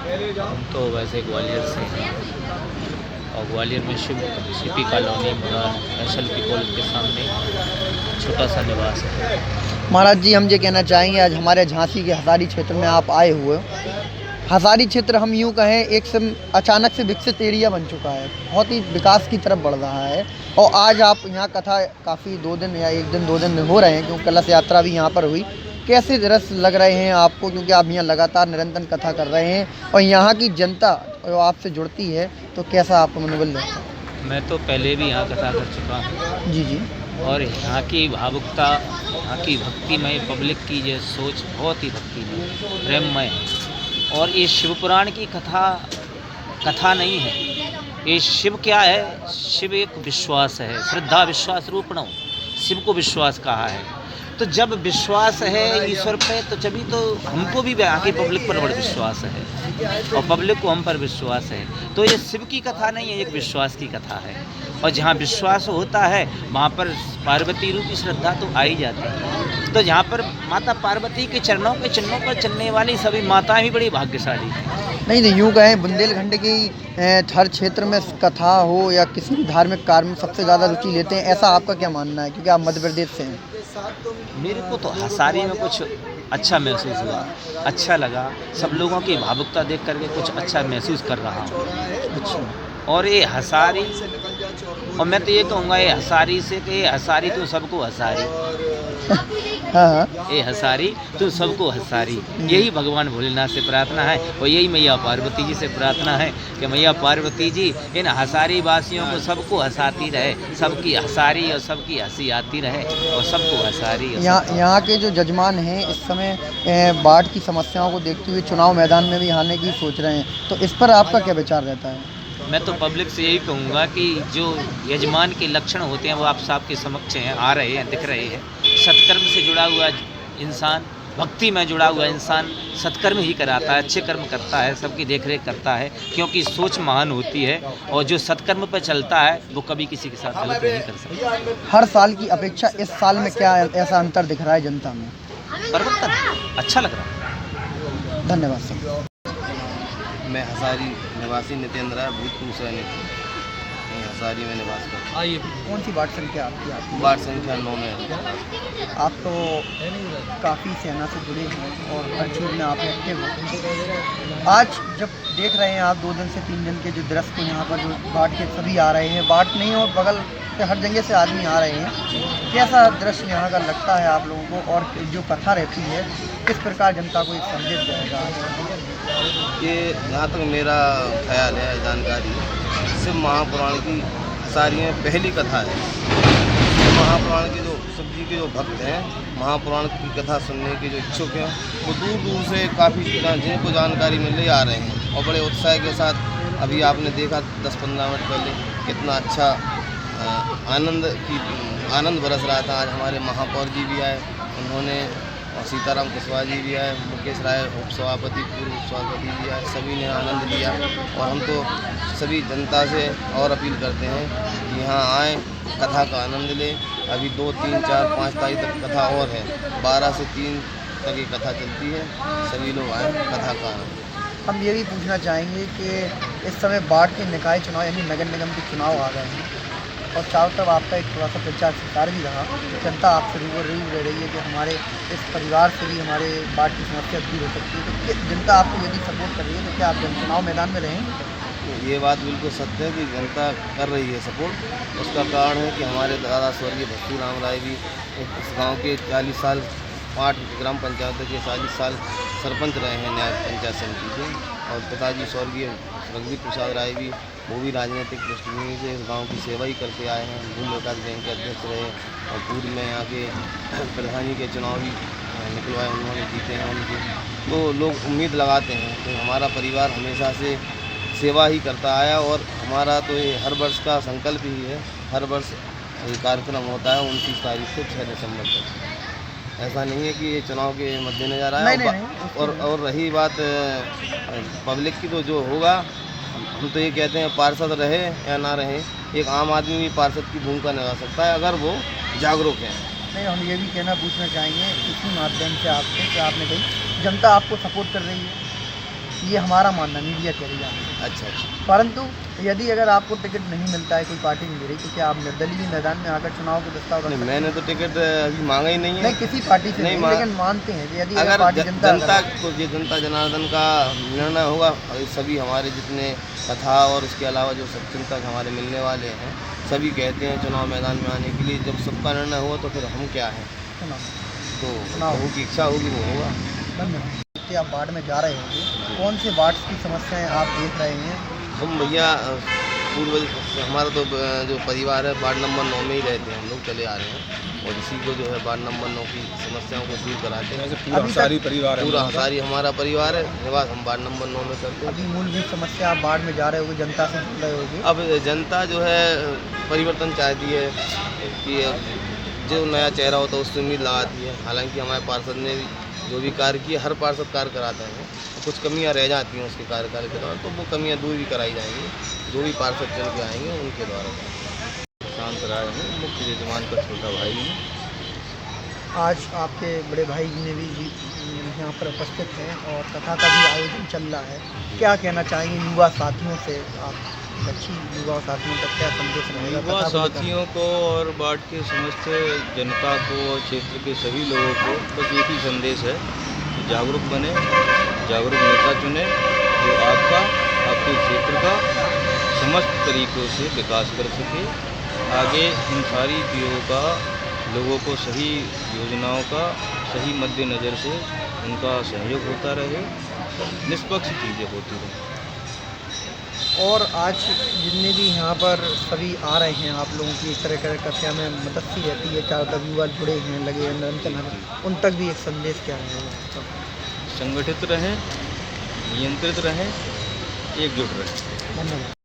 हम तो वैसे ग्वालियर से हैं और ग्वालियर में Shiv CP colony SLP college के सामने छोटा सा निवास है। महाराज जी, हम ये कहना चाहेंगे आज हमारे झांसी के हज़ारी क्षेत्र में आप आए हुए हो। हज़ारी क्षेत्र हम यूँ कहें एक से अचानक से विकसित एरिया बन चुका है, बहुत ही विकास की तरफ बढ़ रहा है। और आज आप यहाँ कथा काफ़ी 2 दिन या 1 दिन 2 दिन हो रहे हैं, क्योंकि कलश यात्रा भी यहाँ पर हुई। कैसे रस लग रहे हैं आपको, क्योंकि आप यहाँ लगातार निरंतर कथा कर रहे हैं और यहाँ की जनता जो आपसे जुड़ती है, तो कैसा आपको मनोबल रहता है? मैं तो पहले भी यहाँ कथा कर चुका हूँ जी जी। और यहाँ की भावुकता, यहाँ की भक्तिमय पब्लिक की ये सोच बहुत ही भक्तिमय प्रेममय है। और ये शिव पुराण की कथा नहीं है, ये शिव क्या है, शिव एक विश्वास है, श्रद्धा विश्वास रूपणों, शिव को विश्वास कहा है। तो जब विश्वास है ईश्वर पे, तो जभी तो हमको भी यहाँ की पब्लिक पर बड़ा विश्वास है और पब्लिक को हम पर विश्वास है। तो ये शिव की कथा नहीं है, एक विश्वास की कथा है। और जहाँ विश्वास होता है वहाँ पर पार्वती रूपी श्रद्धा तो आ ही जाती है। तो यहाँ पर माता पार्वती के चरणों के चिन्हों पर चलने वाली सभी माताएं भी बड़ी भाग्यशाली हैं। नहीं तो यूँ कहें बुंदेलखंड की हर क्षेत्र में कथा हो या किसी भी धार्मिक कार्य में सबसे ज़्यादा रुचि लेते हैं, ऐसा आपका क्या मानना है, क्योंकि आप मध्य प्रदेश से हैं? मेरे को तो हसारी में कुछ अच्छा महसूस हुआ, अच्छा लगा। सब लोगों की भावुकता देख करके कुछ अच्छा महसूस कर रहा हूँ। अच्छा। और ये हसारी, और मैं तो ये कहूँगा ये हसारी से कि ये हसारी तू सबको हसारी, हाँ। ये हसारी तू सबको हसारी, यही भगवान भोलेनाथ से प्रार्थना है और यही मैया पार्वती जी से प्रार्थना है कि मैया पार्वती जी इन हसारी वासियों को सबको हंसाती रहे, सबकी हसारी और सबकी हंसी आती रहे और सबको हसारी। यहाँ के जो जजमान हैं इस समय बाढ़ की समस्याओं को देखते हुए चुनाव मैदान में भी आने की सोच रहे हैं, तो इस पर आपका क्या विचार रहता है? मैं तो पब्लिक से यही कहूँगा कि जो यजमान के लक्षण होते हैं वो आप सबके समक्ष हैं, आ रहे हैं, दिख रहे हैं। सत्कर्म से जुड़ा हुआ इंसान, भक्ति में जुड़ा हुआ इंसान सत्कर्म ही कराता है, अच्छे कर्म करता है, सबकी देखरेख करता है, क्योंकि सोच महान होती है और जो सत्कर्म पर चलता है वो कभी किसी के साथ गलत नहीं कर सकता। हर साल की अपेक्षा इस साल में क्या ऐसा अंतर दिख रहा है जनता में? परिवर्तन अच्छा लग रहा है। धन्यवाद सर। मैं हसारी निवासी नितेंद्र भूतपूर्व सैनिक हसारी में निवास करता हूँ। कौन सी वार्ड संख्या आपकी? वार्ड संख्या 9 में है। आप तो काफ़ी सेना से जुड़े हैं और हर चीज़ में आप एक्टिव हो। आज जब देख रहे हैं आप 2 दिन से 3 दिन के जो दृश्य को यहाँ पर जो बाढ़ के सभी आ रहे हैं, बाढ़ नहीं और बगल से हर जगह से आदमी आ रहे हैं, कैसा दृश्य यहाँ का लगता है आप लोगों को? और जो कथा रहती है किस प्रकार जनता को एक संदेश जाएगा? ये जहाँ तक मेरा ख्याल है, जानकारी शिव महापुराण की हसारी में पहली कथा है। महापुराण के जो शिव जी के जो भक्त हैं, महापुराण की कथा सुनने के जो इच्छुक हैं, वो दूर दूर से काफ़ी जिनको जानकारी मिल रही आ रहे हैं और बड़े उत्साह के साथ। अभी आपने देखा 10-15 मिनट पहले कितना अच्छा आनंद बरस रहा था। आज हमारे महापौर जी भी आए, उन्होंने और सीताराम कुशवाहा जी भी आए, मुकेश राय उप सभापति, पूर्व उप सभापति भी आए, सभी ने आनंद लिया। और हम तो सभी जनता से और अपील करते हैं कि यहाँ आएँ, कथा का आनंद लें। अभी 2, 3, 4, 5 तारीख तक कथा और है, 12 से 3 तक ये कथा चलती है। सभी लोग आएँ, कथा का आनंद। हम ये भी पूछना चाहेंगे कि इस समय बाढ़ के निकाय चुनाव यानी नगर निगम के चुनाव आ गए हैं और चारों तरफ आपका एक थोड़ा सा प्रचार प्रसार भी रहा, जनता आपसे रूबरू रह रही है कि हमारे इस परिवार से भी हमारे बाढ़ की समस्या दूर हो सकती है, तो जनता आपको यदि सपोर्ट कर रही है तो क्या आप चुनाव मैदान में रहेंगे? ये बात बिल्कुल सत्य है कि जनता कर रही है सपोर्ट। उसका कारण है कि हमारे दादा स्वर्गीय भक्ति राम राय भी इस गाँव के 40 साल 8 ग्राम पंचायत के 40 साल सरपंच रहे हैं न्याय पंचायत समिति के। और पिताजी स्वर्गीय रघुवीर प्रसाद राय भी, वो भी राजनीतिक पृष्ठभूमि से इस गांव की सेवा ही करते आए हैं। भूमि विकास बैंक के अध्यक्ष रहे और पूर्व में यहाँ के प्रधानी के चुनाव भी निकलवाए, उन्होंने जीते हैं उनके। तो लोग उम्मीद लगाते हैं कि हमारा परिवार हमेशा से सेवा ही करता आया और हमारा तो ये हर वर्ष का संकल्प ही है। हर वर्ष ये कार्यक्रम होता है 29 तारीख से 6 दिसंबर तक। ऐसा नहीं है कि ये चुनाव के मद्देनजर आया। नहीं। और रही बात पब्लिक की, तो जो होगा, हम तो ये कहते हैं पार्षद रहे या ना रहे, एक आम आदमी भी पार्षद की भूमिका निभा सकता है अगर वो जागरूक है। नहीं, हम ये भी पूछना चाहेंगे इसी माध्यम से आपसे कि आपने कही जनता आपको सपोर्ट कर रही है, ये हमारा मानना मीडिया कह रही है। अच्छा अच्छा। परंतु यदि अगर आपको टिकट नहीं मिलता है, कोई पार्टी नहीं दे रही, तो क्या आप निर्दलीय मैदान में आकर चुनाव को प्रस्ताव रख नहीं, सकते हैं? मैंने तो टिकट अभी मांगा ही नहीं है। नहीं, किसी पार्टी से नहीं, नहीं लेकिन मानते हैं कि यदि अगर पार्टी जनता को, ये जनता जनार्दन का निर्णय होगा, और सभी हमारे जितने कथा और इसके अलावा जो सब चिंतक हमारे मिलने वाले हैं, सभी कहते हैं चुनाव मैदान में आने के लिए। जब सबका निर्णय हुआ तो फिर हम क्या हैं, तो प्रभु की इच्छा होगी वो होगा। धन्यवाद। आप वार्ड में जा रहे होंगे, कौन से वार्ड्स की समस्याएं आप देख रहे हैं? हम भैया पूर्व हमारा तो जो परिवार है वार्ड नंबर 9 में ही रहते हैं, हम लोग चले आ रहे हैं, और इसी को जो है वार्ड नंबर 9 की समस्याओं को दूर कराते हैं। पूरा हसारी परिवार है, पूरा हसारी हमारा परिवार है, निवास हम वार्ड नंबर 9 में करते हैं। अभी मूलभूत समस्या आप वार्ड में जा रहे होगे, जनता से जुड़ रहे होगे। अब जनता जो है परिवर्तन चाहती है कि जो नया चेहरा होता है उससे उम्मीद लगाती है। हालांकि हमारे पार्षद ने भी जो भी कार्य किया, हर पार्षद कार्य कराते हैं, तो कुछ कमियां रह जाती हैं उसके कार्यकाल के दौरान, तो वो कमियां दूर भी कराई जाएंगी जो भी पार्षद चल के आएंगे उनके द्वारा। शांत राय हूँ, मुख्य यजमान का छोटा भाई हूँ। आज आपके बड़े भाई ने भी यहाँ पर उपस्थित हैं और कथा का भी आयोजन चल रहा है, क्या कहना चाहेंगे युवा साथियों से? आप अच्छी युवा साथियों का क्या संदेश रहेगा? युवा साथियों को और वार्ड के समस्त जनता को और क्षेत्र के सभी लोगों को बस एक ही संदेश है कि जागरूक बने, जागरूक नेता चुने जो आपके क्षेत्र का समस्त तरीक़ों से विकास कर सके। आगे इन सारी चीज़ों का लोगों को सही योजनाओं का सही मद्देनज़र से उनका सहयोग होता रहे, निष्पक्ष चीज़ें होती रहें। और आज जितने भी यहाँ पर सभी आ रहे हैं, आप लोगों की इस तरह कथा में मदद सी रहती है, चारों तरफ युवा जुड़े हैं, लगे हैं निरंतर, उन तक भी एक संदेश क्या है? संगठित रहें, नियंत्रित रहें, एकजुट रहें। धन्यवाद।